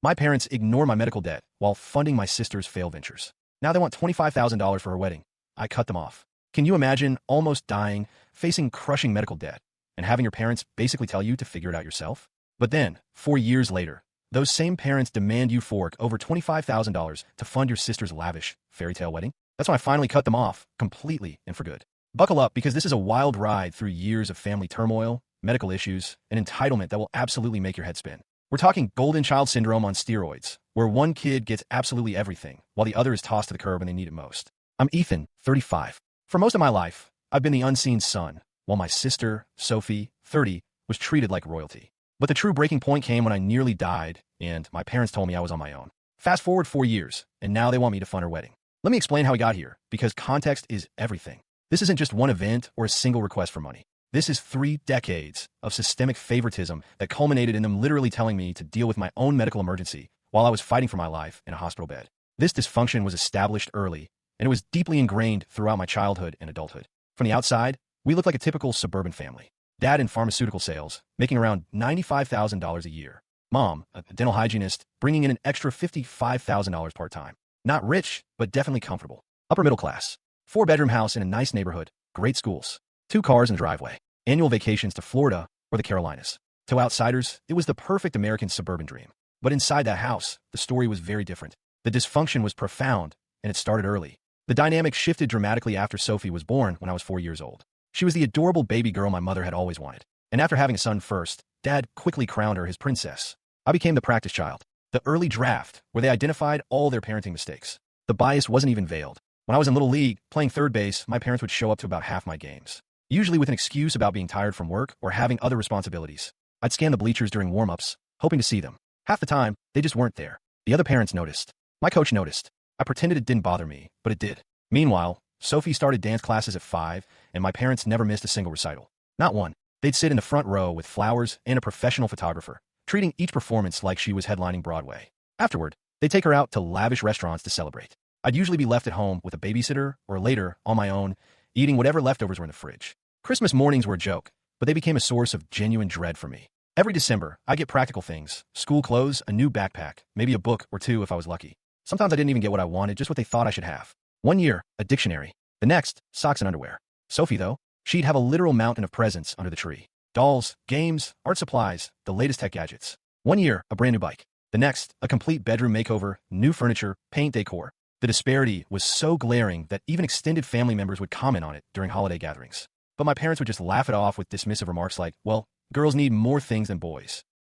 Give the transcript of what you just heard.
My parents ignored my medical debt while funding my sister's failed ventures. Now they want $25,000 for her wedding. I cut them off. Can you imagine almost dying, facing crushing medical debt, and having your parents basically tell you to figure it out yourself? But then, 4 years later, those same parents demand you fork over $25,000 to fund your sister's lavish fairy tale wedding? That's when I finally cut them off, completely and for good. Buckle up, because this is a wild ride through years of family turmoil, medical issues, and entitlement that will absolutely make your head spin. We're talking golden child syndrome on steroids, where one kid gets absolutely everything, while the other is tossed to the curb when they need it most. I'm Ethan, 35. For most of my life, I've been the unseen son, while my sister, Sophie, 30, was treated like royalty. But the true breaking point came when I nearly died, and my parents told me I was on my own. Fast forward 4 years, and now they want me to fund her wedding. Let me explain how we got here, because context is everything. This isn't just one event or a single request for money. This is 3 decades of systemic favoritism that culminated in them literally telling me to deal with my own medical emergency while I was fighting for my life in a hospital bed. This dysfunction was established early, and it was deeply ingrained throughout my childhood and adulthood. From the outside, we looked like a typical suburban family. Dad in pharmaceutical sales, making around $95,000 a year. Mom, a dental hygienist, bringing in an extra $55,000 part-time. Not rich, but definitely comfortable. Upper middle class. 4-bedroom house in a nice neighborhood, great schools, 2 cars in the driveway, annual vacations to Florida or the Carolinas. To outsiders, it was the perfect American suburban dream. But inside that house, the story was very different. The dysfunction was profound, and it started early. The dynamic shifted dramatically after Sophie was born when I was 4 years old. She was the adorable baby girl my mother had always wanted. And after having a son first, Dad quickly crowned her his princess. I became the practice child, the early draft, where they identified all their parenting mistakes. The bias wasn't even veiled. When I was in Little League, playing third base, my parents would show up to about half my games, usually with an excuse about being tired from work or having other responsibilities. I'd scan the bleachers during warm-ups, hoping to see them. Half the time, they just weren't there. The other parents noticed. My coach noticed. I pretended it didn't bother me, but it did. Meanwhile, Sophie started dance classes at 5, and my parents never missed a single recital. Not one. They'd sit in the front row with flowers and a professional photographer, treating each performance like she was headlining Broadway. Afterward, they'd take her out to lavish restaurants to celebrate. I'd usually be left at home with a babysitter, or later, on my own, eating whatever leftovers were in the fridge. Christmas mornings were a joke, but they became a source of genuine dread for me. Every December, I'd get practical things: school clothes, a new backpack, maybe a book or 2 if I was lucky. Sometimes I didn't even get what I wanted, just what they thought I should have. One year, a dictionary. The next, socks and underwear. Sophie, though, she'd have a literal mountain of presents under the tree. Dolls, games, art supplies, the latest tech gadgets. One year, a brand new bike. The next, a complete bedroom makeover, new furniture, paint decor. The disparity was so glaring that even extended family members would comment on it during holiday gatherings. But my parents would just laugh it off with dismissive remarks like, well, girls need more things than boys.